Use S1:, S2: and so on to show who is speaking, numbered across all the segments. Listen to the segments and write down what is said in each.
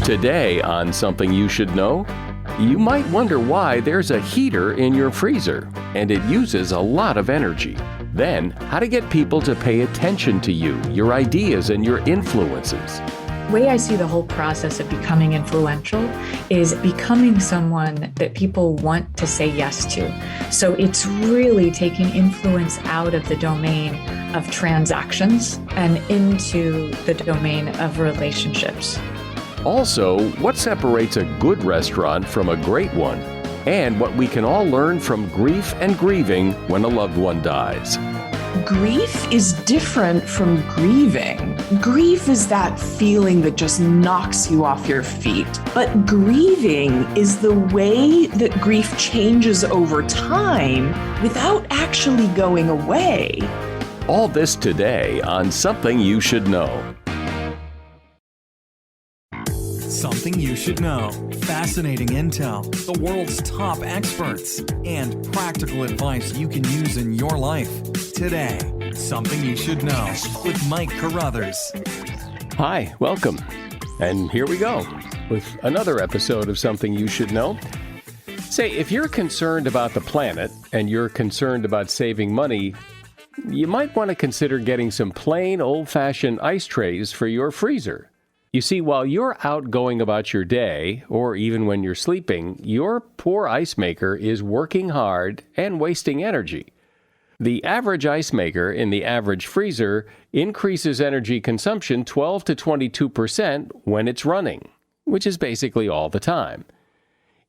S1: Today on Something You Should Know, you might wonder why there's a heater in your freezer and it uses a lot of energy. Then, how to get people to pay attention to you, your ideas, and your influences.
S2: The way I see the whole process of becoming influential is becoming someone that people want to say yes to. So it's really taking influence out of the domain of transactions and into the domain of relationships.
S1: Also, what separates a good restaurant from a great one, and what we can all learn from grief and grieving when a loved one dies.
S3: Grief is different from grieving. Grief is that feeling that just knocks you off your feet. But grieving is the way that grief changes over time without actually going away.
S1: All this today on Something You Should Know.
S4: Something you should know. Fascinating intel, the world's top experts, and practical advice you can use in your life. Today, Something You Should Know with Mike Carruthers.
S1: Hi, welcome. And here we go with another episode of Something You Should Know. Say, if you're concerned about the planet and you're concerned about saving money, you might want to consider getting some plain old-fashioned ice trays for your freezer. You see, while you're out going about your day, or even when you're sleeping, your poor ice maker is working hard and wasting energy. The average ice maker in the average freezer increases energy consumption 12 to 22% when it's running, which is basically all the time.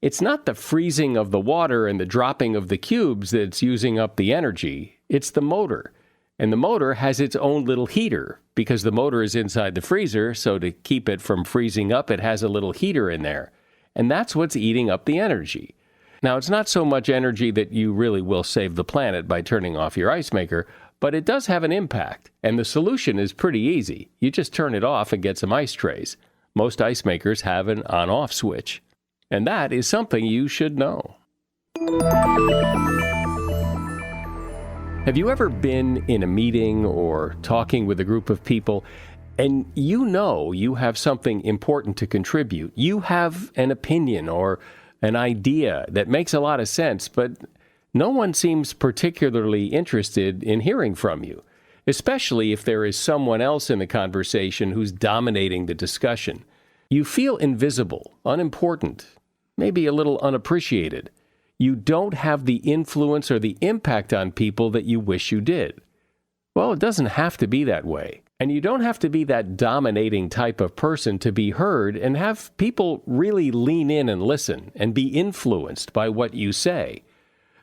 S1: It's not the freezing of the water and the dropping of the cubes that's using up the energy, it's the motor. And the motor has its own little heater, because the motor is inside the freezer, so to keep it from freezing up, it has a little heater in there. And that's what's eating up the energy. Now, it's not so much energy that you really will save the planet by turning off your ice maker, but it does have an impact. And the solution is pretty easy. You just turn it off and get some ice trays. Most ice makers have an on-off switch. And that is something you should know. Have you ever been in a meeting or talking with a group of people and you know you have something important to contribute? You have an opinion or an idea that makes a lot of sense, but no one seems particularly interested in hearing from you, especially if there is someone else in the conversation who's dominating the discussion. You feel invisible, unimportant, maybe a little unappreciated. You don't have the influence or the impact on people that you wish you did. Well, it doesn't have to be that way. And you don't have to be that dominating type of person to be heard and have people really lean in and listen and be influenced by what you say.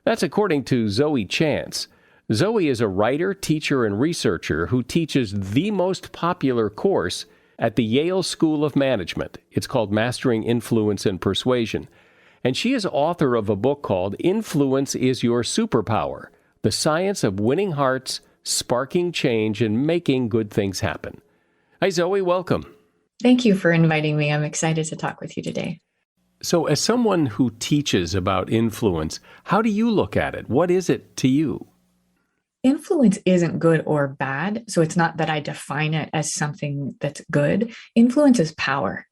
S1: That's according to Zoe Chance. Zoe is a writer, teacher, and researcher who teaches the most popular course at the Yale School of Management. It's called Mastering Influence and Persuasion. And she is author of a book called Influence is Your Superpower: The Science of Winning Hearts, Sparking Change, and Making Good Things Happen. Hi, Zoe. Welcome.
S2: Thank you for inviting me. I'm excited to talk with you today.
S1: So as someone who teaches about influence, how do you look at it? What is it to you?
S2: Influence isn't good or bad, so it's not that I define it as something that's good. Influence is power.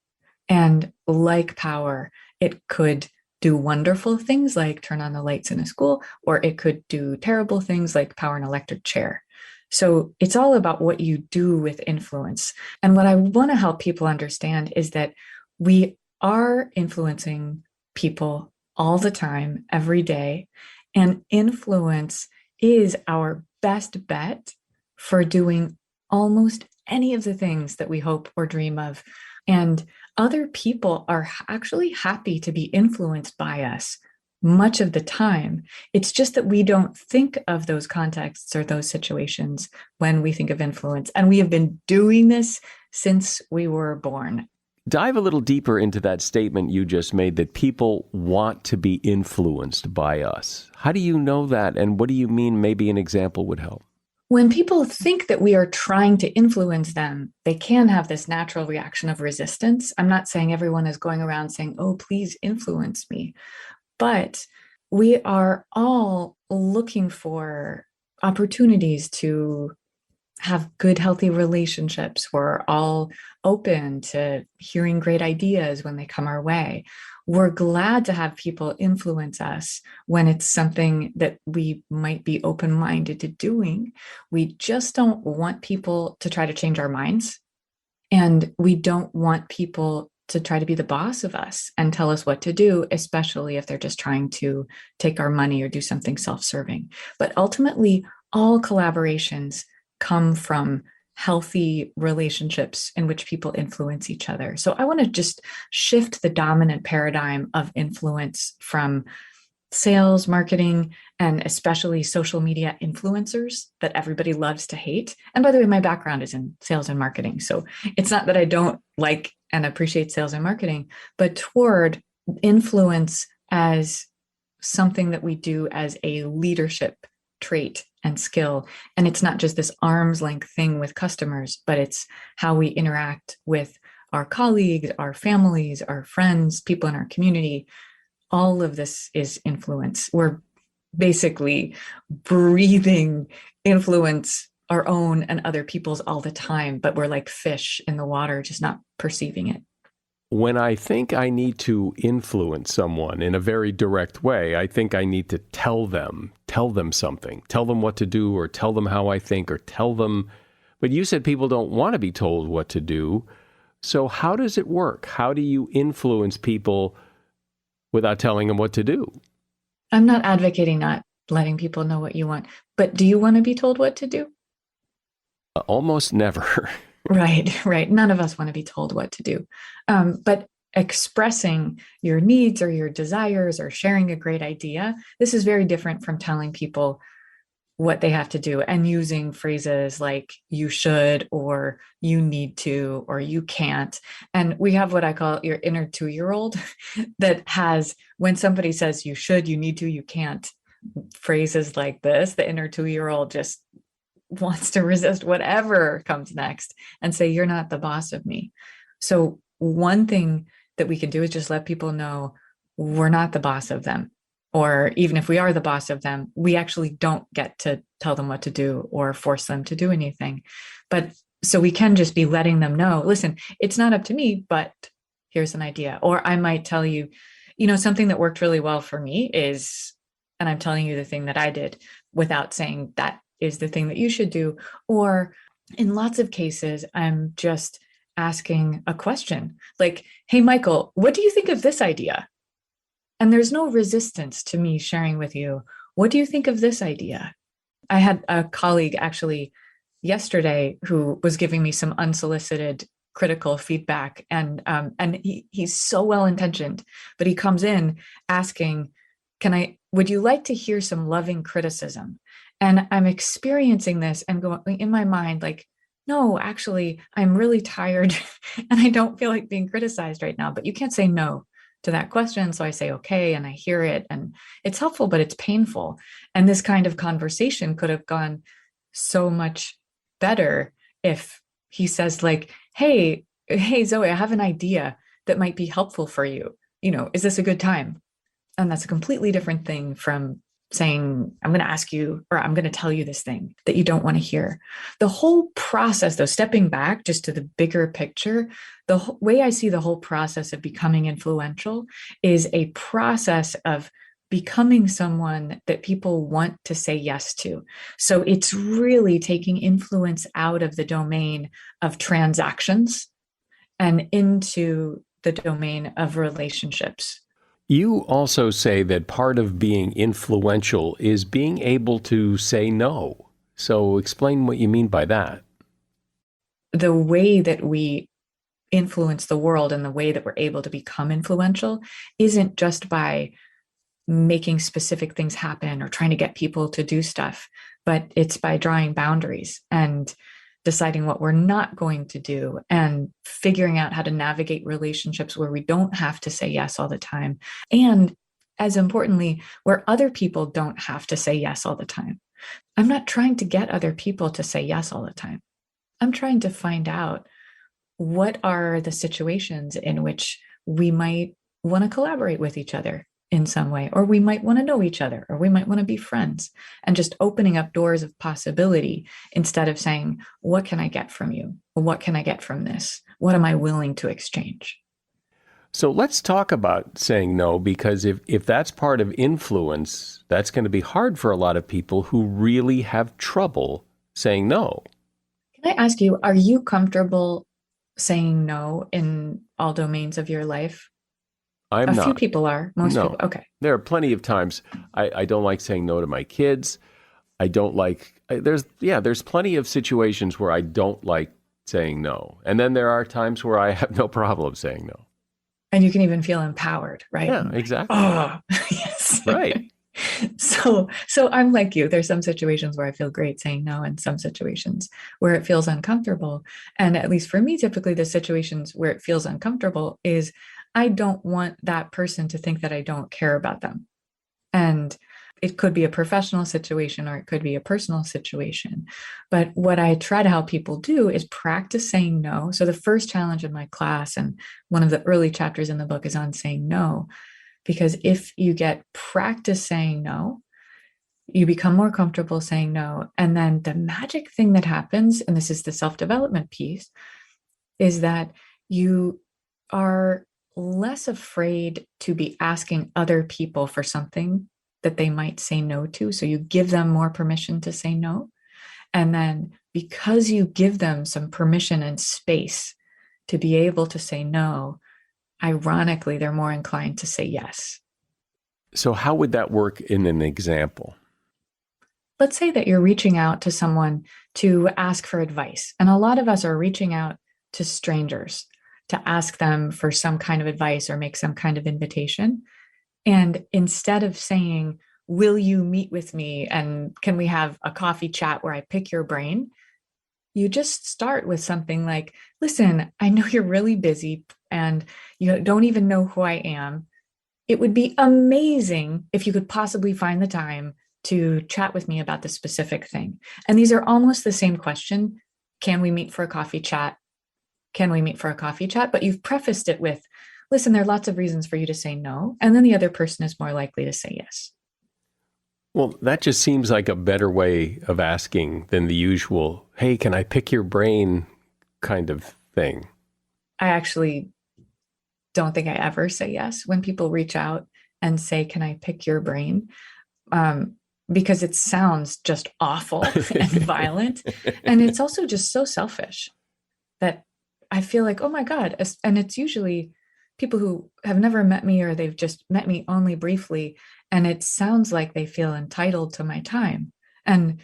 S2: And like power, it could do wonderful things like turn on the lights in a school, or it could do terrible things like power an electric chair. So it's all about what you do with influence. And what I want to help people understand is that we are influencing people all the time, every day. And influence is our best bet for doing almost any of the things that we hope or dream of. And other people are actually happy to be influenced by us much of the time. It's just that we don't think of those contexts or those situations when we think of influence. And we have been doing this since we were born.
S1: Dive a little deeper into that statement you just made, that people want to be influenced by us. How do you know that? And what do you mean? Maybe an example would help.
S2: When people think that we are trying to influence them, they can have this natural reaction of resistance. I'm not saying everyone is going around saying, oh, please influence me. But we are all looking for opportunities to have good, healthy relationships. We're all open to hearing great ideas when they come our way. We're glad to have people influence us when it's something that we might be open minded to doing. We just don't want people to try to change our minds. And we don't want people to try to be the boss of us and tell us what to do, especially if they're just trying to take our money or do something self serving. But ultimately, all collaborations come from healthy relationships in which people influence each other. So I want to just shift the dominant paradigm of influence from sales, marketing, and especially social media influencers that everybody loves to hate. And by the way, my background is in sales and marketing. So it's not that I don't like and appreciate sales and marketing, but toward influence as something that we do as a leadership trait and skill. And it's not just this arm's length thing with customers, but it's how we interact with our colleagues, our families, our friends, people in our community. All of this is influence. We're basically breathing influence, our own and other people's, all the time, but we're like fish in the water, just not perceiving it.
S1: When I think I need to influence someone in a very direct way, I think I need to tell them something, tell them what to do, or tell them how I think, or tell them. But you said people don't want to be told what to do. So how does it work? How do you influence people without telling them what to do?
S2: I'm not advocating not letting people know what you want, but do you want to be told what to do?
S1: Almost never.
S2: Right. None of us want to be told what to do. But expressing your needs or your desires or sharing a great idea, this is very different from telling people what they have to do and using phrases like you should or you need to or you can't. And we have what I call your inner 2-year-old that has, when somebody says you should, you need to, you can't, phrases like this, the inner 2-year-old just wants to resist whatever comes next and say, you're not the boss of me. So one thing that we can do is just let people know we're not the boss of them. Or even if we are the boss of them, we actually don't get to tell them what to do or force them to do anything. But so we can just be letting them know, listen, it's not up to me, but here's an idea. Or I might tell you, something that worked really well for me is, and I'm telling you the thing that I did without saying that is the thing that you should do. Or in lots of cases, I'm just asking a question like, hey, Michael, what do you think of this idea? And there's no resistance to me sharing with you, what do you think of this idea? I had a colleague actually yesterday who was giving me some unsolicited critical feedback. And he's so well-intentioned, but he comes in asking, would you like to hear some loving criticism? And I'm experiencing this and going in my mind, like, no, actually, I'm really tired and I don't feel like being criticized right now, but you can't say no to that question. So I say, okay, and I hear it and it's helpful, but it's painful. And this kind of conversation could have gone so much better if he says like, hey, Zoe, I have an idea that might be helpful for you. Is this a good time? And that's a completely different thing from saying, I'm going to ask you, or I'm going to tell you this thing that you don't want to hear. The whole process, though, stepping back just to the bigger picture, the way I see the whole process of becoming influential is a process of becoming someone that people want to say yes to. So it's really taking influence out of the domain of transactions and into the domain of relationships.
S1: You also say that part of being influential is being able to say no. So explain what you mean by that.
S2: The way that we influence the world and the way that we're able to become influential isn't just by making specific things happen or trying to get people to do stuff, but it's by drawing boundaries and deciding what we're not going to do and figuring out how to navigate relationships where we don't have to say yes all the time. And as importantly, where other people don't have to say yes all the time. I'm not trying to get other people to say yes all the time. I'm trying to find out what are the situations in which we might want to collaborate with each other. in some way, or we might want to know each other, or we might want to be friends, and just opening up doors of possibility instead of saying, what can I get from you? What can I get from this? What am I willing to exchange?
S1: So let's talk about saying no, because if that's part of influence, that's going to be hard for a lot of people who really have trouble saying no.
S2: Can I ask you, are you comfortable saying no in all domains of your life?
S1: I'm
S2: A few
S1: not.
S2: people are, most
S1: No.
S2: people. Okay.
S1: There are plenty of times I don't like saying no to my kids. I don't like, there's plenty of situations where I don't like saying no. And then there are times where I have no problem saying no.
S2: And you can even feel empowered, right?
S1: Yeah, exactly.
S2: Oh, yes.
S1: Right.
S2: So I'm like you. There's some situations where I feel great saying no, and some situations where it feels uncomfortable. And at least for me, typically the situations where it feels uncomfortable is I don't want that person to think that I don't care about them. And it could be a professional situation or it could be a personal situation. But what I try to help people do is practice saying no. So the first challenge in my class and one of the early chapters in the book is on saying no. Because if you get practice saying no, you become more comfortable saying no. And then the magic thing that happens, and this is the self-development piece, is that you are less afraid to be asking other people for something that they might say no to. So you give them more permission to say no. And then because you give them some permission and space to be able to say no, ironically, they're more inclined to say yes.
S1: So how would that work in an example?
S2: Let's say that you're reaching out to someone to ask for advice. And a lot of us are reaching out to strangers to ask them for some kind of advice or make some kind of invitation. And instead of saying, will you meet with me and can we have a coffee chat where I pick your brain? You just start with something like, listen, I know you're really busy and you don't even know who I am. It would be amazing if you could possibly find the time to chat with me about this specific thing. And these are almost the same question. Can we meet for a coffee chat? Can we meet for a coffee chat? But you've prefaced it with, listen, there are lots of reasons for you to say no. And then the other person is more likely to say yes.
S1: Well, that just seems like a better way of asking than the usual, hey, can I pick your brain kind of thing.
S2: I actually don't think I ever say yes when people reach out and say, can I pick your brain? Because it sounds just awful and violent. And it's also just so selfish that I feel like, oh my God. And it's usually people who have never met me or they've just met me only briefly. And it sounds like they feel entitled to my time. And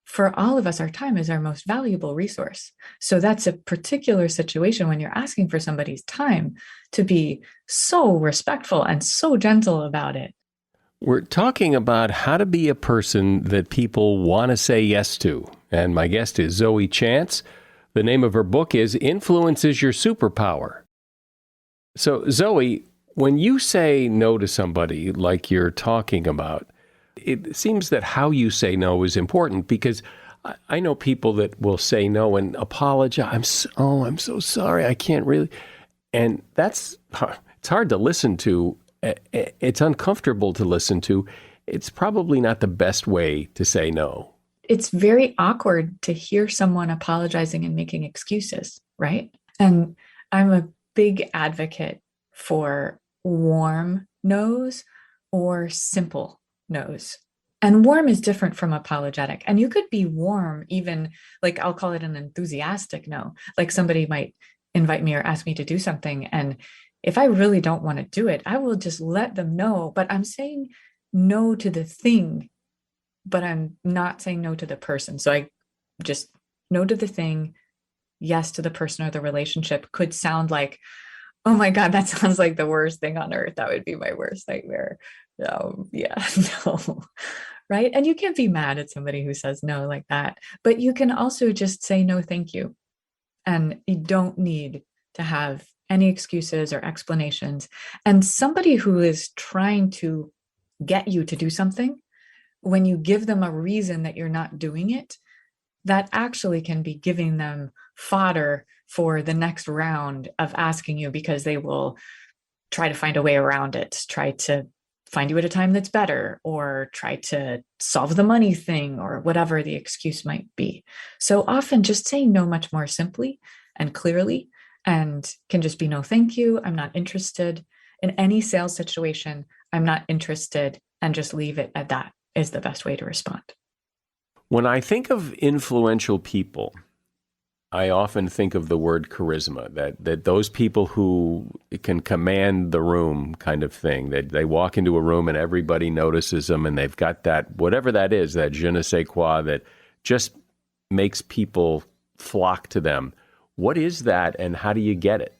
S2: for all of us, our time is our most valuable resource. So that's a particular situation when you're asking for somebody's time to be so respectful and so gentle about it.
S1: We're talking about how to be a person that people want to say yes to. And my guest is Zoe Chance. The name of her book is Influence is Your Superpower. So, Zoe, when you say no to somebody like you're talking about, it seems that how you say no is important, because I know people that will say no and apologize. I'm so sorry. I can't really. And it's hard to listen to. It's uncomfortable to listen to. It's probably not the best way to say no.
S2: It's very awkward to hear someone apologizing and making excuses, right? And I'm a big advocate for warm no's or simple no's. And warm is different from apologetic. And you could be warm, even like I'll call it an enthusiastic no. Like somebody might invite me or ask me to do something. And if I really don't want to do it, I will just let them know. But I'm saying no to the thing, but I'm not saying no to the person. So I just no to the thing, yes to the person or the relationship could sound like, oh my God, that sounds like the worst thing on earth. That would be my worst nightmare. Yeah, no. Right. And you can't be mad at somebody who says no like that, but you can also just say no, thank you. And you don't need to have any excuses or explanations. And somebody who is trying to get you to do something, when you give them a reason that you're not doing it, that actually can be giving them fodder for the next round of asking you, because they will try to find a way around it, try to find you at a time that's better, or try to solve the money thing, or whatever the excuse might be. So often just saying no much more simply and clearly, and can just be no, thank you, I'm not interested. In any sales situation, I'm not interested, and just leave it at that is the best way to respond.
S1: When I think of influential people, I often think of the word charisma, that those people who can command the room kind of thing, that they walk into a room and everybody notices them, and they've got that, whatever that is, that je ne sais quoi that just makes people flock to them. What is that, and how do you get it?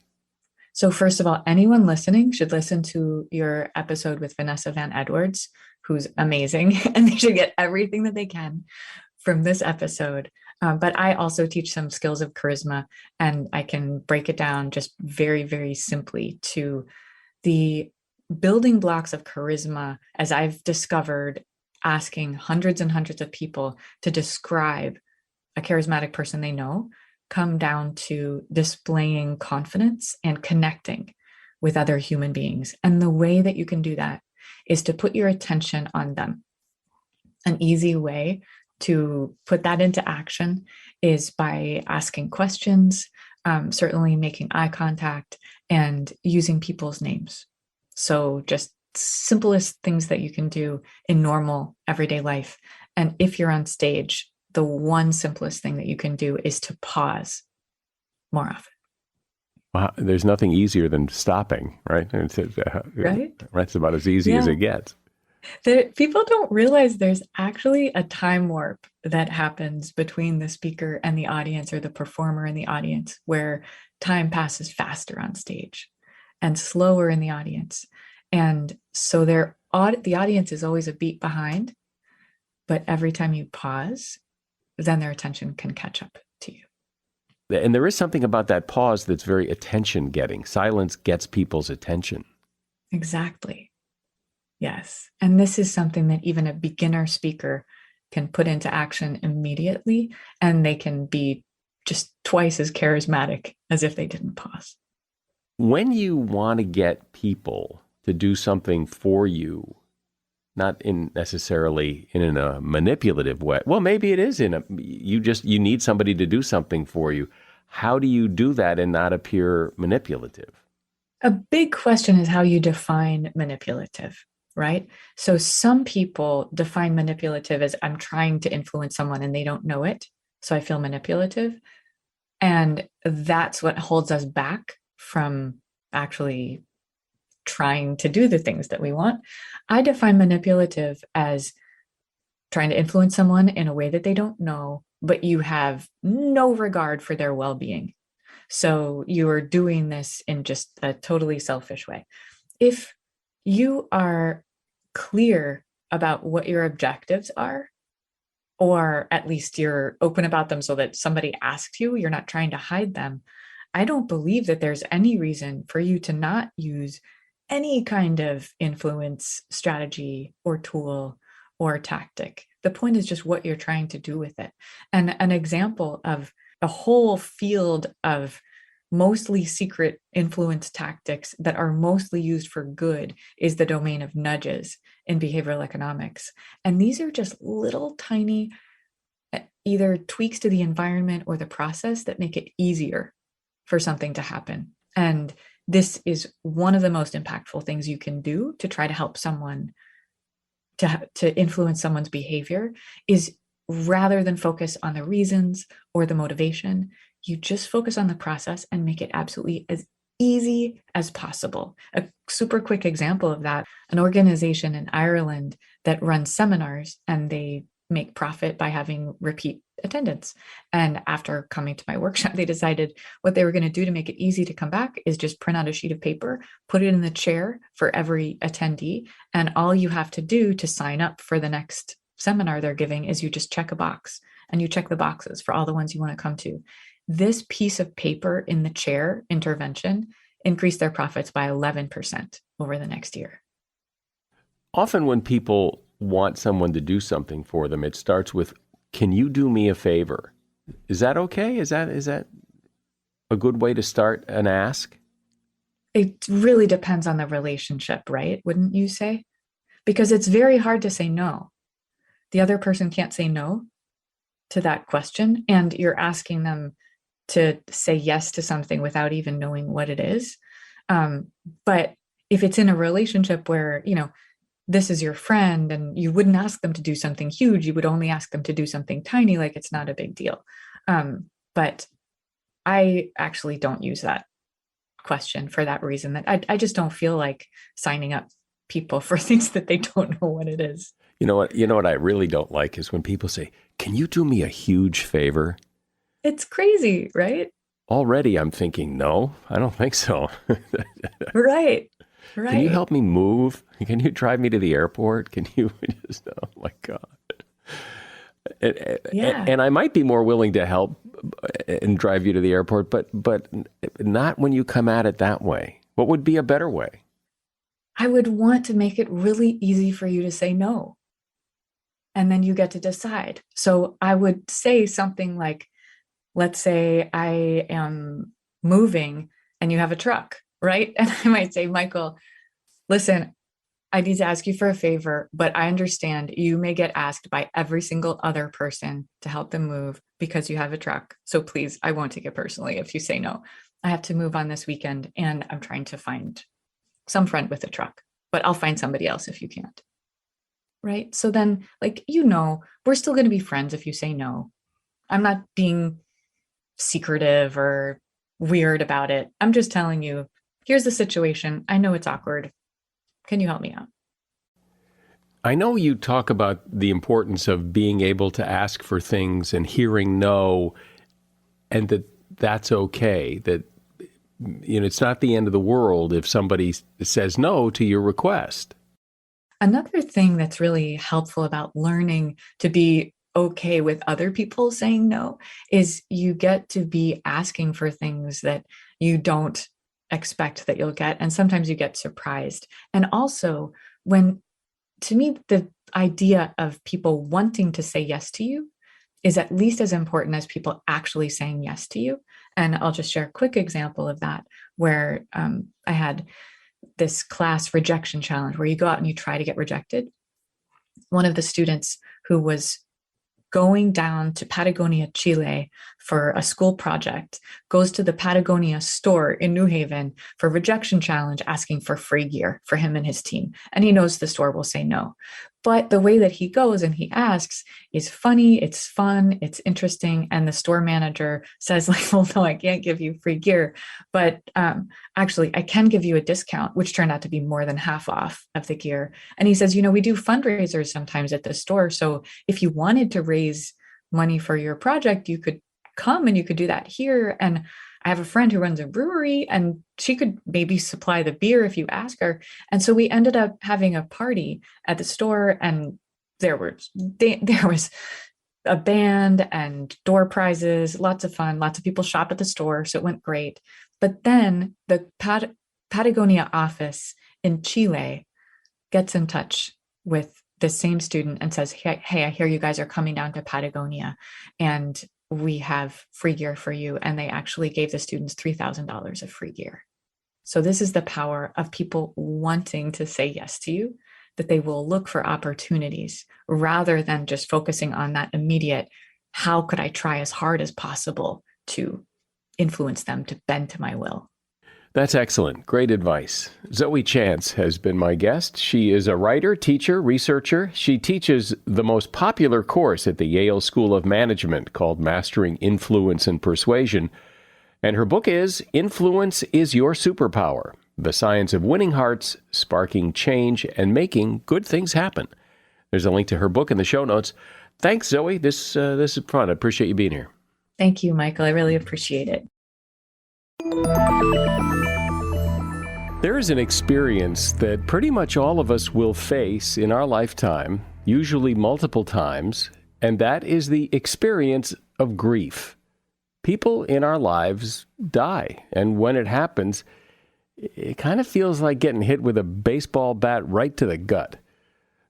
S2: So first of all, anyone listening should listen to your episode with Vanessa Van Edwards, who's amazing, and they should get everything that they can from this episode. But I also teach some skills of charisma, and I can break it down just very, very simply to the building blocks of charisma, as I've discovered asking hundreds and hundreds of people to describe a charismatic person they know, come down to displaying confidence and connecting with other human beings. And the way that you can do that is to put your attention on them. An easy way to put that into action is by asking questions, certainly making eye contact, and using people's names. So just simplest things that you can do in normal everyday life. And if you're on stage, the one simplest thing that you can do is to pause more often.
S1: Well, there's nothing easier than stopping, right?
S2: Right?
S1: That's about as easy as it gets.
S2: People don't realize there's actually a time warp that happens between the speaker and the audience, or the performer and the audience, where time passes faster on stage and slower in the audience. And so the audience is always a beat behind, but every time you pause, then their attention can catch up to you.
S1: And there is something about that pause that's very attention-getting. Silence gets people's attention.
S2: Exactly. Yes. And this is something that even a beginner speaker can put into action immediately, and they can be just twice as charismatic as if they didn't pause.
S1: When you want to get people to do something for you, not necessarily in a manipulative way. Well, maybe it is you need somebody to do something for you. How do you do that and not appear manipulative?
S2: A big question is how you define manipulative, right? So some people define manipulative as I'm trying to influence someone and they don't know it, so I feel manipulative. And that's what holds us back from actually trying to do the things that we want. I define manipulative as trying to influence someone in a way that they don't know, but you have no regard for their well-being. So you are doing this in just a totally selfish way. If you are clear about what your objectives are, or at least you're open about them so that somebody asks you, you're not trying to hide them, I don't believe that there's any reason for you to not use any kind of influence strategy or tool or tactic. The point is just what you're trying to do with it. And an example of a whole field of mostly secret influence tactics that are mostly used for good is the domain of nudges in behavioral economics. And these are just little tiny either tweaks to the environment or the process that make it easier for something to happen. And this is one of the most impactful things you can do to try to help someone, to influence someone's behavior, is rather than focus on the reasons or the motivation, you just focus on the process and make it absolutely as easy as possible. A super quick example of that, an organization in Ireland that runs seminars, and they make profit by having repeat attendance. And after coming to my workshop, they decided what they were going to do to make it easy to come back is just print out a sheet of paper, put it in the chair for every attendee. And all you have to do to sign up for the next seminar they're giving is you just check a box, and you check the boxes for all the ones you want to come to. This piece of paper in the chair intervention increased their profits by 11% over the next year.
S1: Often when people want someone to do something for them, it starts with, can you do me a favor? Is that okay? Is that a good way to start an ask?
S2: It really depends on the relationship, right? Wouldn't you say? because it's very hard to say no. The other person can't say no to that question, and you're asking them to say yes to something without even knowing what it is. But if it's in a relationship where, this is your friend and you wouldn't ask them to do something huge, you would only ask them to do something tiny, like it's not a big deal. But I actually don't use that question for that reason, that I just don't feel like signing up people for things that they don't know what it is.
S1: You know what I really don't like is when people say, "Can you do me a huge favor?"
S2: It's crazy, right?
S1: Already I'm thinking, no, I don't think so.
S2: Right.
S1: Can you help me move? Can you drive me to the airport? Can you just, oh my God. And I might be more willing to help and drive you to the airport, but not when you come at it that way. What would be a better way?
S2: I would want to make it really easy for you to say no. And then you get to decide. So I would say something like, let's say I am moving and you have a truck, right? And I might say, Michael, listen, I need to ask you for a favor, but I understand you may get asked by every single other person to help them move because you have a truck. So please, I won't take it personally if you say no. I have to move on this weekend and I'm trying to find some friend with a truck, but I'll find somebody else if you can't. Right? So then, we're still going to be friends if you say no. I'm not being secretive or weird about it. I'm just telling you, here's the situation. I know it's awkward. Can you help me out?
S1: I know you talk about the importance of being able to ask for things and hearing no, and that's okay, that it's not the end of the world if somebody says no to your request.
S2: Another thing that's really helpful about learning to be okay with other people saying no is you get to be asking for things that you don't expect that you'll get. And sometimes you get surprised. And also, to me, the idea of people wanting to say yes to you is at least as important as people actually saying yes to you. And I'll just share a quick example of that, where I had this class rejection challenge where you go out and you try to get rejected. One of the students who was going down to Patagonia, Chile for a school project goes to the Patagonia store in New Haven for rejection challenge, asking for free gear for him and his team. And he knows the store will say no. But the way that he goes and he asks is funny, it's fun, it's interesting. And the store manager says, well, no, I can't give you free gear, but actually I can give you a discount, which turned out to be more than half off of the gear. And he says, we do fundraisers sometimes at the store. So if you wanted to raise money for your project, you could come and you could do that here. And I have a friend who runs a brewery and she could maybe supply the beer if you ask her. And so we ended up having a party at the store, and there was a band and door prizes, lots of fun, lots of people shop at the store. So it went great. But then the Patagonia office in Chile gets in touch with the same student and says, hey, I hear you guys are coming down to Patagonia and we have free gear for you. And they actually gave the students $3,000 of free gear. So this is the power of people wanting to say yes to you, that they will look for opportunities rather than just focusing on that immediate, how could I try as hard as possible to influence them to bend to my will.
S1: That's excellent. Great advice. Zoe Chance has been my guest. She is a writer, teacher, researcher. She teaches the most popular course at the Yale School of Management called Mastering Influence and Persuasion. And her book is Influence is Your Superpower: The Science of Winning Hearts, Sparking Change, and Making Good Things Happen. There's a link to her book in the show notes. Thanks, Zoe. This is fun. I appreciate you being here.
S2: Thank you, Michael. I really appreciate it.
S1: There is an experience that pretty much all of us will face in our lifetime, usually multiple times, and that is the experience of grief. People in our lives die, and when it happens, it kind of feels like getting hit with a baseball bat right to the gut.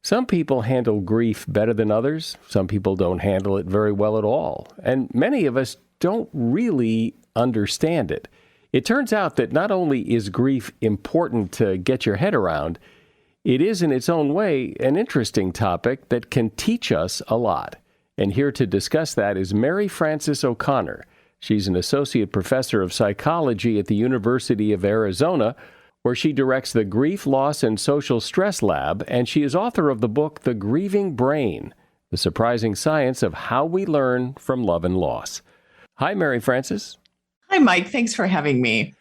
S1: Some people handle grief better than others. Some people don't handle it very well at all, and many of us don't really understand it. It turns out that not only is grief important to get your head around, It is in its own way an interesting topic that can teach us a lot. And here to discuss that is Mary Frances O'Connor. She's an associate professor of psychology at the University of Arizona, where she directs the Grief, Loss, and Social Stress Lab, and she is author of the book, The Grieving Brain, The Surprising Science of How We Learn from Love and Loss. Hi, Mary Frances.
S3: Hi, Mike. Thanks for having me.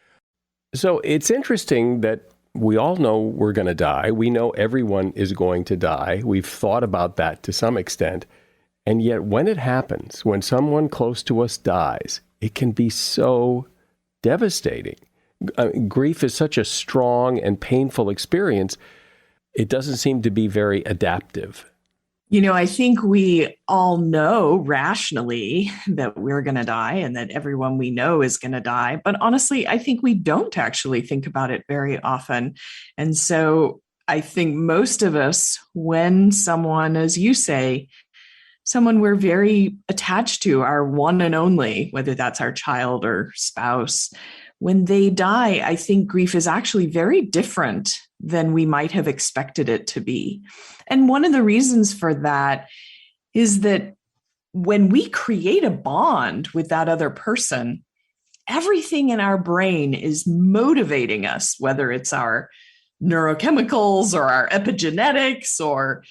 S1: So it's interesting that we all know we're going to die. We know everyone is going to die. We've thought about that to some extent. And yet when it happens, when someone close to us dies, it can be so devastating. Grief is such a strong and painful experience. It doesn't seem to be very adaptive.
S3: I think we all know rationally that we're going to die and that everyone we know is going to die. But honestly, I think we don't actually think about it very often. And so I think most of us, when someone, as you say, someone we're very attached to, our one and only, whether that's our child or spouse, when they die, I think grief is actually very different than we might have expected it to be. And one of the reasons for that is that when we create a bond with that other person, everything in our brain is motivating us, whether it's our neurochemicals or our epigenetics, or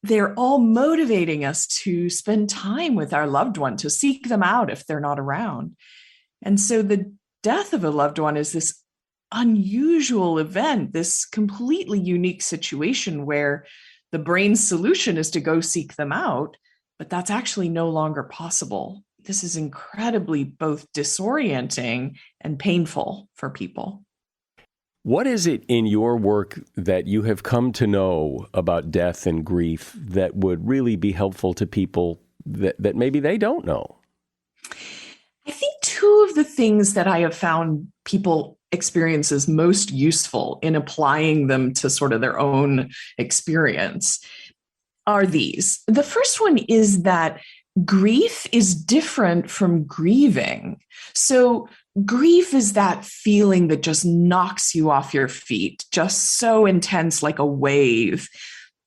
S3: they're all motivating us to spend time with our loved one, to seek them out if they're not around. And so the death of a loved one is this unusual event, this completely unique situation where the brain's solution is to go seek them out, but that's actually no longer possible. This is incredibly both disorienting and painful for people.
S1: What is it in your work that you have come to know about death and grief that would really be helpful to people that maybe they don't know?
S3: I think two of the things that I have found people experience as most useful in applying them to sort of their own experience are these. The first one is that grief is different from grieving. So grief is that feeling that just knocks you off your feet, just so intense, like a wave.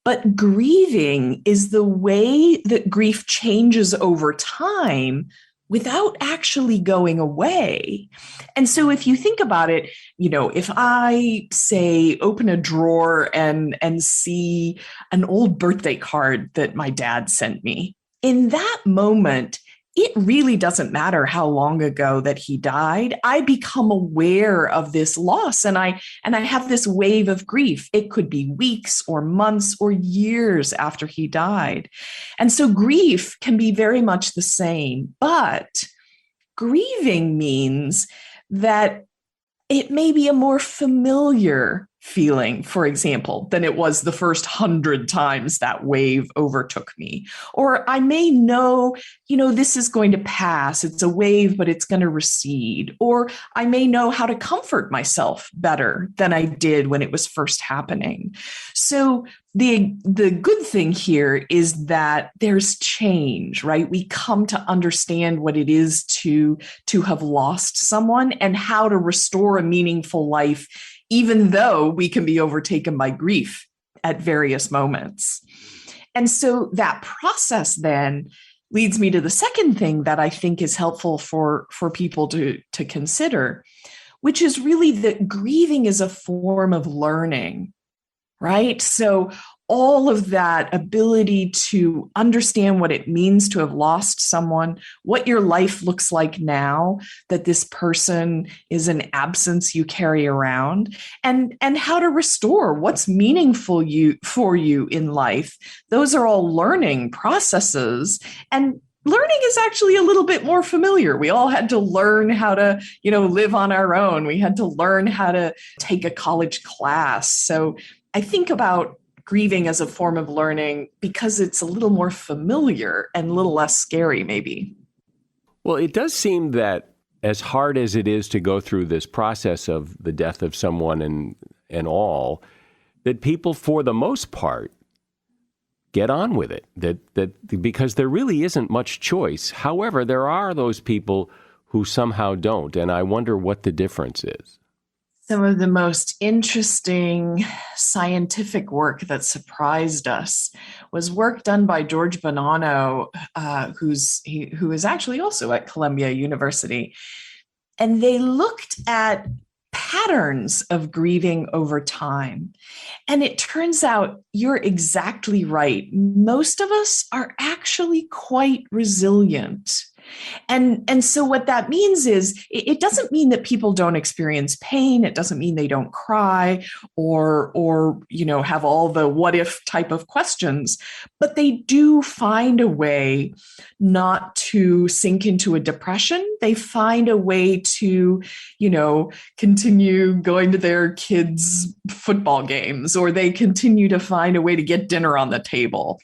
S3: But grieving is the way that grief changes over time without actually going away. And so if you think about it, if I say open a drawer and see an old birthday card that my dad sent me, in that moment, it really doesn't matter how long ago that he died. I become aware of this loss and I have this wave of grief. It could be weeks or months or years after he died. And so grief can be very much the same, but grieving means that it may be a more familiar feeling, for example, than it was the first 100 times that wave overtook me. Or I may know, this is going to pass. It's a wave, but it's going to recede. Or I may know how to comfort myself better than I did when it was first happening. So the good thing here is that there's change, right? We come to understand what it is to have lost someone and how to restore a meaningful life, even though we can be overtaken by grief at various moments. And so that process then leads me to the second thing that I think is helpful for people to consider, which is really that grieving is a form of learning, right? So all of that ability to understand what it means to have lost someone, what your life looks like now, that this person is an absence you carry around, and how to restore what's meaningful for you in life. Those are all learning processes. And learning is actually a little bit more familiar. We all had to learn how to, live on our own. We had to learn how to take a college class. So I think about grieving as a form of learning because it's a little more familiar and a little less scary, maybe.
S1: Well, it does seem that as hard as it is to go through this process of the death of someone and all, that people, for the most part, get on with it, that because there really isn't much choice. However, there are those people who somehow don't, and I wonder what the difference is.
S3: Some of the most interesting scientific work that surprised us was work done by George Bonanno, who is actually also at Columbia University. And they looked at patterns of grieving over time. And it turns out you're exactly right. Most of us are actually quite resilient. And so what that means is it doesn't mean that people don't experience pain. It doesn't mean they don't cry or have all the what if type of questions, but they do find a way not to sink into a depression. They find a way to, continue going to their kids' football games, or they continue to find a way to get dinner on the table.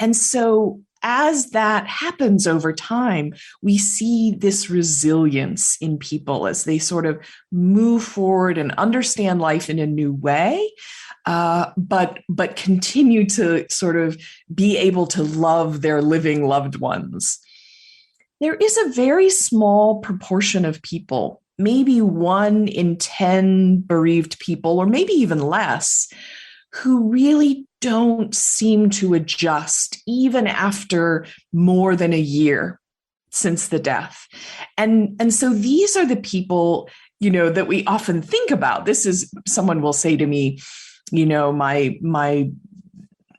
S3: And so as that happens over time, we see this resilience in people as they sort of move forward and understand life in a new way, but continue to sort of be able to love their living loved ones. There is a very small proportion of people, maybe 1 in 10 bereaved people, or maybe even less, who really don't seem to adjust even after more than a year since the death. And so these are the people, that we often think about. This is, someone will say to me, my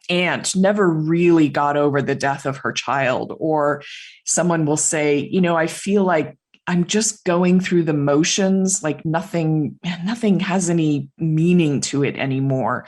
S3: aunt never really got over the death of her child. Or someone will say, I feel like I'm just going through the motions, like nothing has any meaning to it anymore.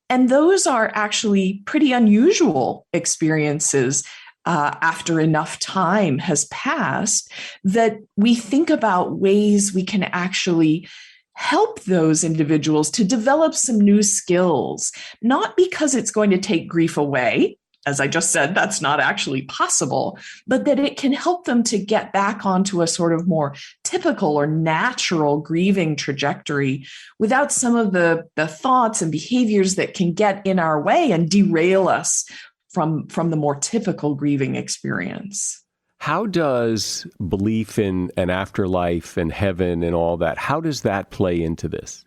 S3: And those are actually pretty unusual experiences after enough time has passed, that we think about ways we can actually help those individuals to develop some new skills, not because it's going to take grief away. As I just said, that's not actually possible, but that it can help them to get back onto a sort of more typical or natural grieving trajectory without some of the thoughts and behaviors that can get in our way and derail us from the more typical grieving experience.
S1: How does belief in an afterlife and heaven and all that, how does that play into this?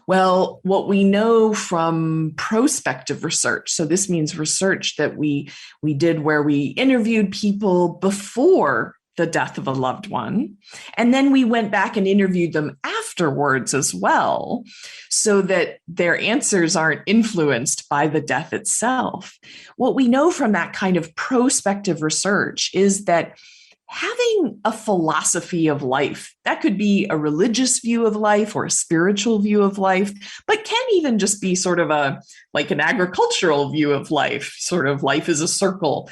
S3: Well, what we know from prospective research, so this means research that we did where we interviewed people before the death of a loved one, and then we went back and interviewed them afterwards as well, so that their answers aren't influenced by the death itself. What we know from that kind of prospective research is that having a philosophy of life, that could be a religious view of life or a spiritual view of life, but can even just be sort of like an agricultural view of life, sort of life is a circle.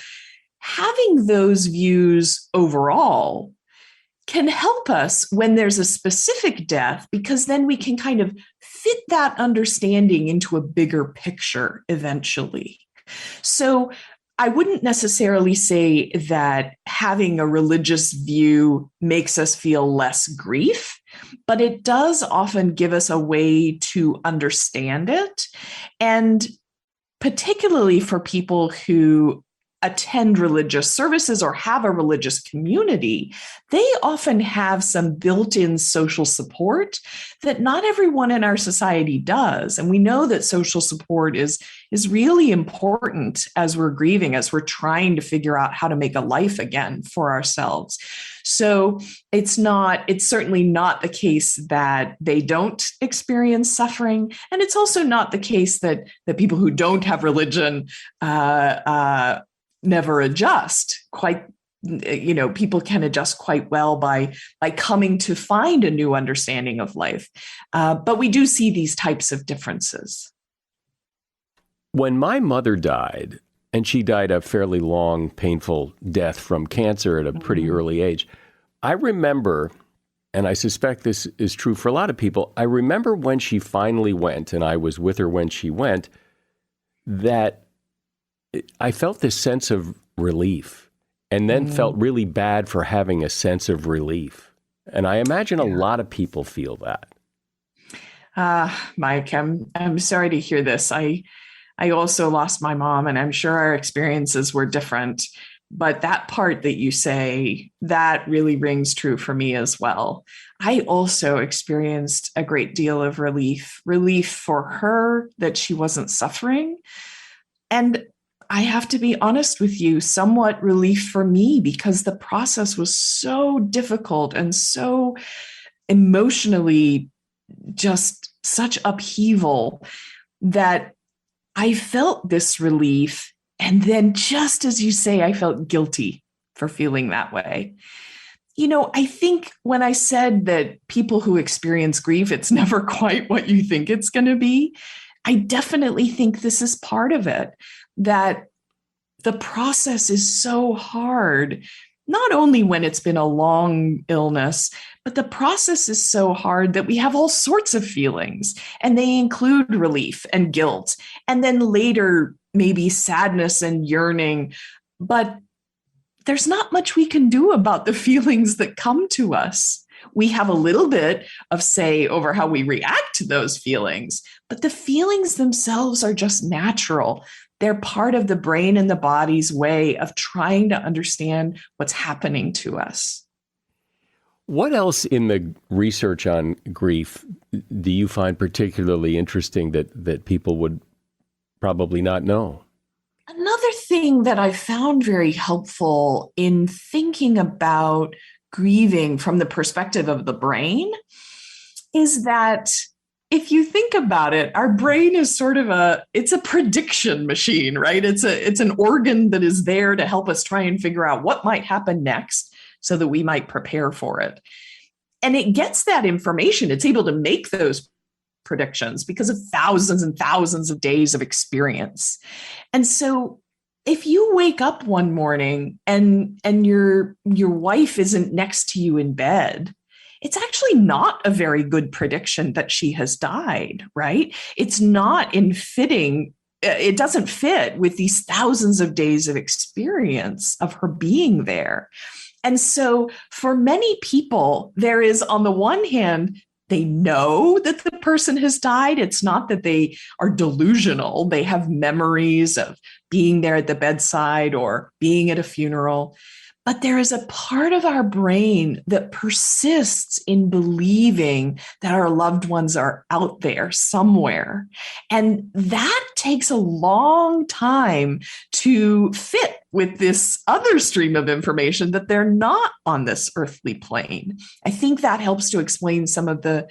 S3: Having those views overall can help us when there's a specific death, because then we can kind of fit that understanding into a bigger picture eventually. So I wouldn't necessarily say that having a religious view makes us feel less grief, but it does often give us a way to understand it. And particularly for people who attend religious services or have a religious community, they often have some built-in social support that not everyone in our society does. And we know that social support is really important as we're grieving, as we're trying to figure out how to make a life again for ourselves. So it's certainly not the case that they don't experience suffering. And it's also not the case that people who don't have religion never adjust. People can adjust quite well by coming to find a new understanding of life. But we do see these types of differences.
S1: When my mother died, and she died a fairly long, painful death from cancer at a pretty early age, I remember, and I suspect this is true for a lot of people, I remember when she finally went, and I was with her when she went, that I felt this sense of relief, and then felt really bad for having a sense of relief. And I imagine a lot of people feel that.
S3: Mike, I'm sorry to hear this. I also lost my mom, and I'm sure our experiences were different. But that part that you say, that really rings true for me as well. I also experienced a great deal of relief for her that she wasn't suffering. And I have to be honest with you, somewhat relief for me because the process was so difficult and so emotionally just such upheaval that I felt this relief. And then, just as you say, I felt guilty for feeling that way. I think when I said that people who experience grief, it's never quite what you think it's going to be, I definitely think this is part of it, that the process is so hard, not only when it's been a long illness, but the process is so hard that we have all sorts of feelings, and they include relief and guilt, and then later maybe sadness and yearning. But there's not much we can do about the feelings that come to us. We have a little bit of say over how we react to those feelings, but the feelings themselves are just natural. They're part of the brain and the body's way of trying to understand what's happening to us.
S1: What else in the research on grief do you find particularly interesting that people would probably not know?
S3: Another thing that I found very helpful in thinking about grieving from the perspective of the brain is that if you think about it, our brain is sort of it's a prediction machine, right? It's an organ that is there to help us try and figure out what might happen next so that we might prepare for it. And it gets that information. It's able to make those predictions because of thousands and thousands of days of experience. And so if you wake up one morning and your wife isn't next to you in bed, it's actually not a very good prediction that she has died, right? It's not it doesn't fit with these thousands of days of experience of her being there. And so for many people, there is, on the one hand, they know that the person has died. It's not that they are delusional. They have memories of being there at the bedside or being at a funeral. But there is a part of our brain that persists in believing that our loved ones are out there somewhere. And that takes a long time to fit with this other stream of information that they're not on this earthly plane. I think that helps to explain some of the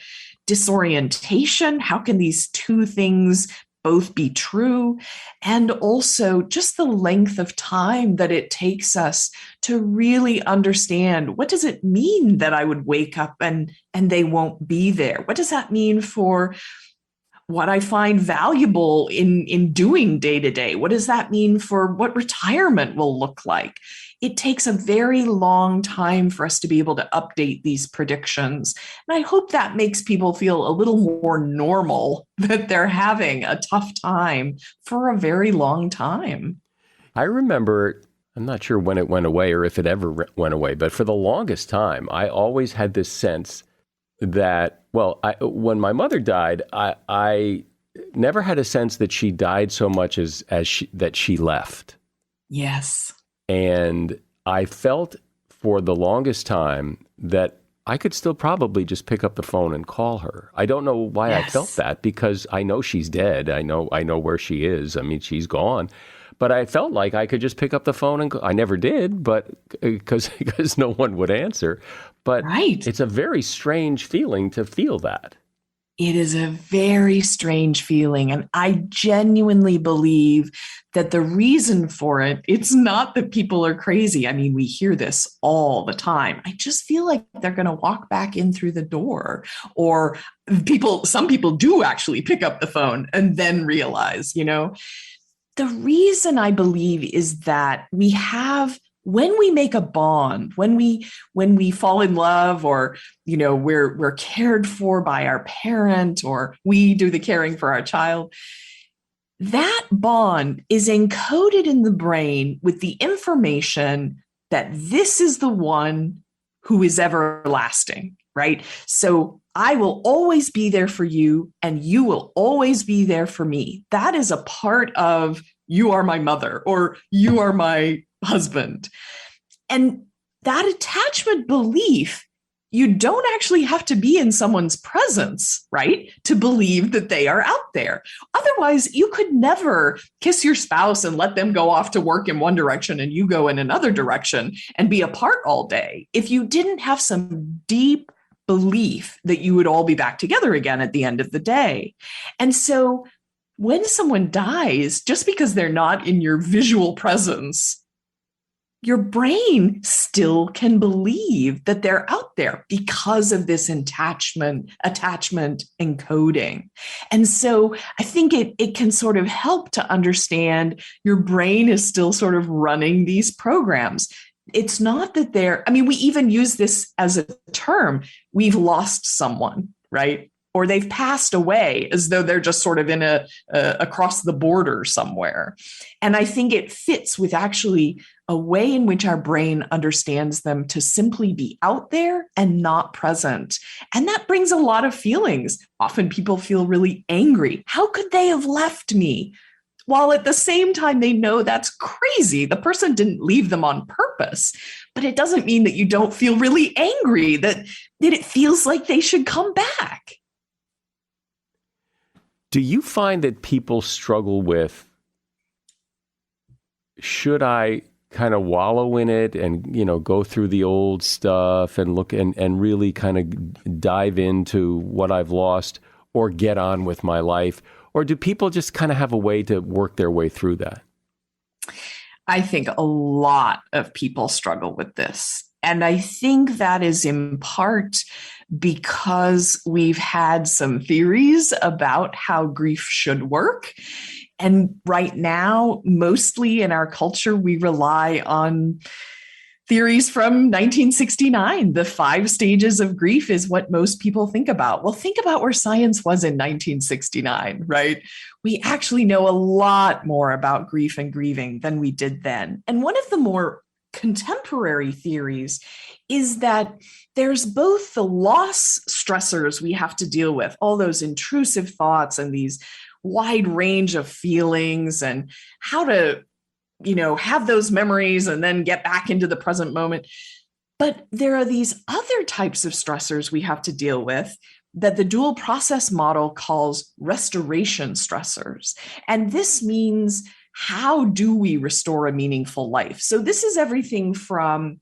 S3: disorientation. How can these two things both be true? And also just the length of time that it takes us to really understand, what does it mean that I would wake up and they won't be there? What does that mean for what I find valuable in doing day to day? What does that mean for what retirement will look like? It takes a very long time for us to be able to update these predictions. And I hope that makes people feel a little more normal, that they're having a tough time for a very long time.
S1: I remember, I'm not sure when it went away or if it ever went away, but for the longest time, I always had this sense that, when my mother died, I never had a sense that she died so much as that she left.
S3: Yes.
S1: And I felt for the longest time that I could still probably just pick up the phone and call her. I don't know why I felt that, because I know she's dead. I know where she is. I mean, she's gone. But I felt like I could just pick up the phone and I never did, but because no one would answer. But It's a very strange feeling to feel that.
S3: It is a very strange feeling. And I genuinely believe that the reason for it, it's not that people are crazy. I mean, we hear this all the time. I just feel like they're going to walk back in through the door, or some people do actually pick up the phone and then realize, the reason I believe is that when we make a bond, when we fall in love, or we're cared for by our parent, or we do the caring for our child, that bond is encoded in the brain with the information that this is the one who is everlasting, right? So I will always be there for you, and you will always be there for me. That is a part of you are my mother, or you are my husband. And that attachment belief, you don't actually have to be in someone's presence, right, to believe that they are out there. Otherwise, you could never kiss your spouse and let them go off to work in one direction and you go in another direction and be apart all day if you didn't have some deep belief that you would all be back together again at the end of the day. And so when someone dies, just because they're not in your visual presence, your brain still can believe that they're out there because of this attachment encoding. And so I think it can sort of help to understand your brain is still sort of running these programs. It's not that we even use this as a term. We've lost someone, right? Or they've passed away, as though they're just sort of in across the border somewhere. And I think it fits with actually a way in which our brain understands them to simply be out there and not present. And that brings a lot of feelings. Often people feel really angry. How could they have left me? While at the same time, they know that's crazy. The person didn't leave them on purpose, but it doesn't mean that you don't feel really angry, that it feels like they should come back.
S1: Do you find that people struggle with, should I kind of wallow in it and, go through the old stuff and look and really kind of dive into what I've lost, or get on with my life? Or do people just kind of have a way to work their way through that?
S3: I think a lot of people struggle with this. And I think that is in part because we've had some theories about how grief should work. And right now, mostly in our culture, we rely on theories from 1969. The 5 stages of grief is what most people think about. Well, think about where science was in 1969, right? We actually know a lot more about grief and grieving than we did then. And one of the more contemporary theories is that there's both the loss stressors we have to deal with, all those intrusive thoughts and these wide range of feelings, and how to have those memories and then get back into the present moment. But there are these other types of stressors we have to deal with that the dual process model calls restoration stressors. And this means, how do we restore a meaningful life? So this is everything from,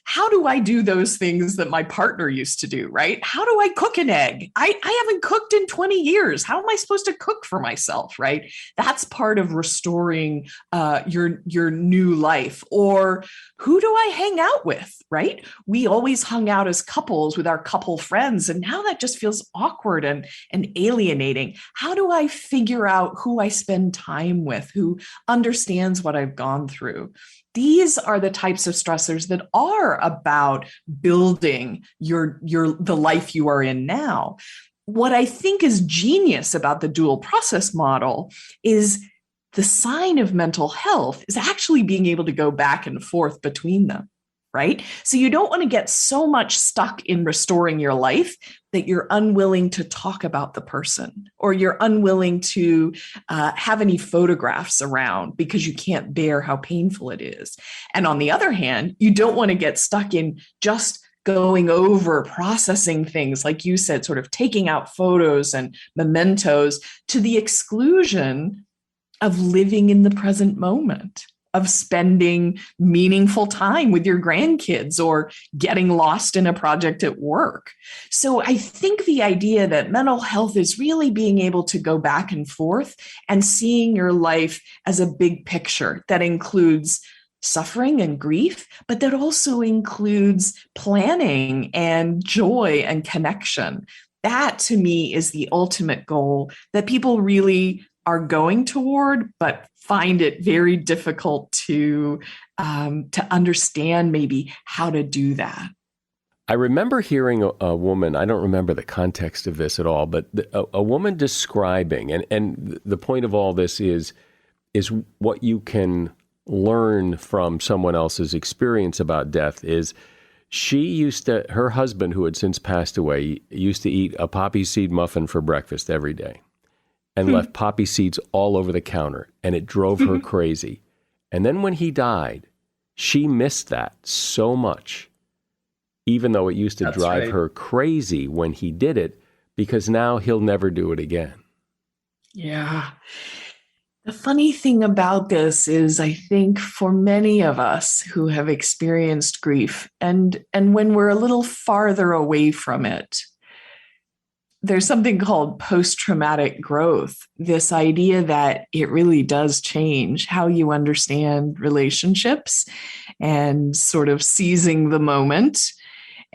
S3: how do I do those things that my partner used to do, right? How do I cook an egg? I haven't cooked in 20 years. How am I supposed to cook for myself, right? That's part of restoring your new life. Or who do I hang out with, right? We always hung out as couples with our couple friends, and now that just feels awkward and alienating. How do I figure out who I spend time with, who understands what I've gone through? These are the types of stressors that are about building the life you are in now. What I think is genius about the dual process model is the sign of mental health is actually being able to go back and forth between them, right? So you don't want to get so much stuck in restoring your life that you're unwilling to talk about the person, or you're unwilling to have any photographs around because you can't bear how painful it is. And on the other hand, you don't want to get stuck in just going over processing things, like you said, sort of taking out photos and mementos to the exclusion of living in the present moment, of spending meaningful time with your grandkids, or getting lost in a project at work. So I think the idea that mental health is really being able to go back and forth and seeing your life as a big picture that includes suffering and grief, but that also includes planning and joy and connection. That, to me, is the ultimate goal that people really are going toward, but find it very difficult to understand maybe how to do that.
S1: I remember hearing a woman, I don't remember the context of this at all, but a woman describing, and the point of all this is what you can learn from someone else's experience about death, is her husband, who had since passed away, used to eat a poppy seed muffin for breakfast every day, and left poppy seeds all over the counter, and it drove her crazy. And then when he died, she missed that so much. even though it used to
S3: That's
S1: drive
S3: right.
S1: her crazy when he did it, because now he'll never do it again.
S3: Yeah. The funny thing about this is, I think for many of us who have experienced grief, and when we're a little farther away from it, there's something called post-traumatic growth. This idea that it really does change how you understand relationships and sort of seizing the moment.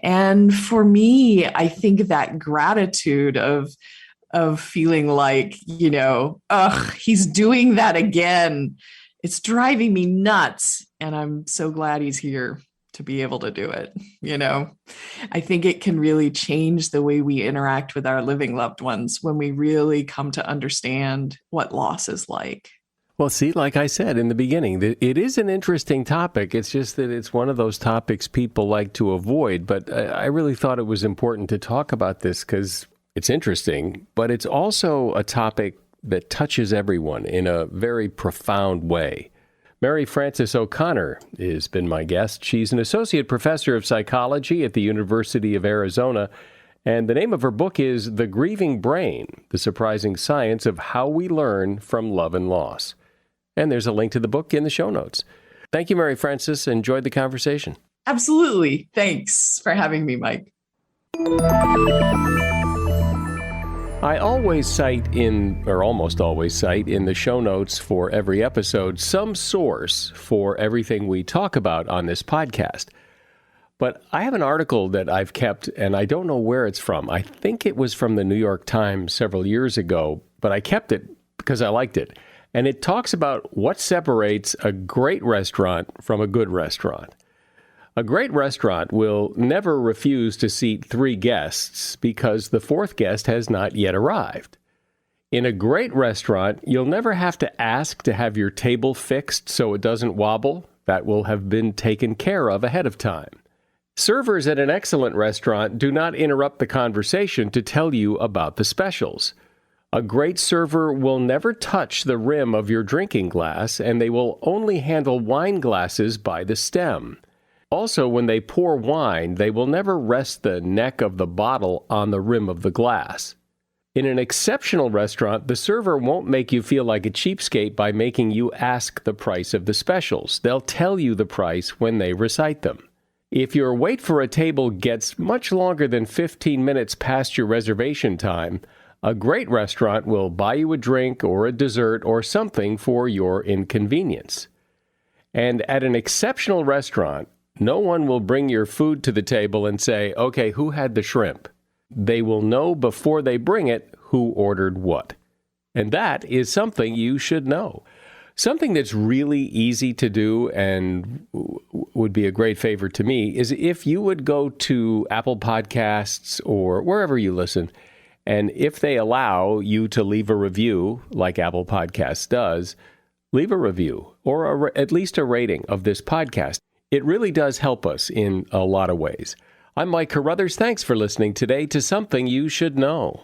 S3: And for me, I think that gratitude of feeling like, ugh, he's doing that again. It's driving me nuts. And I'm so glad he's here to be able to do it. I think it can really change the way we interact with our living loved ones when we really come to understand what loss is like.
S1: Well, see, like I said in the beginning, it is an interesting topic. It's just that it's one of those topics people like to avoid. But I really thought it was important to talk about this because it's interesting, but it's also a topic that touches everyone in a very profound way. Mary Frances O'Connor has been my guest. She's an associate professor of psychology at the University of Arizona, and the name of her book is The Grieving Brain, The Surprising Science of How We Learn from Love and Loss. And there's a link to the book in the show notes. Thank you, Mary Frances. Enjoyed the conversation.
S3: Absolutely. Thanks for having me, Mike.
S1: I always cite almost always cite in the show notes for every episode some source for everything we talk about on this podcast. But I have an article that I've kept, and I don't know where it's from. I think it was from the New York Times several years ago, but I kept it because I liked it. And it talks about what separates a great restaurant from a good restaurant. A great restaurant will never refuse to seat 3 guests because the 4th guest has not yet arrived. In a great restaurant, you'll never have to ask to have your table fixed so it doesn't wobble. That will have been taken care of ahead of time. Servers at an excellent restaurant do not interrupt the conversation to tell you about the specials. A great server will never touch the rim of your drinking glass, and they will only handle wine glasses by the stem. Also, when they pour wine, they will never rest the neck of the bottle on the rim of the glass. In an exceptional restaurant, the server won't make you feel like a cheapskate by making you ask the price of the specials. They'll tell you the price when they recite them. If your wait for a table gets much longer than 15 minutes past your reservation time, a great restaurant will buy you a drink or a dessert or something for your inconvenience. And at an exceptional restaurant, no one will bring your food to the table and say, okay, who had the shrimp? They will know before they bring it who ordered what. And that is something you should know. Something that's really easy to do and would be a great favor to me is if you would go to Apple Podcasts or wherever you listen, and if they allow you to leave a review, like Apple Podcasts does, leave a review or at least a rating of this podcast. It really does help us in a lot of ways. I'm Mike Carruthers. Thanks for listening today to Something You Should Know.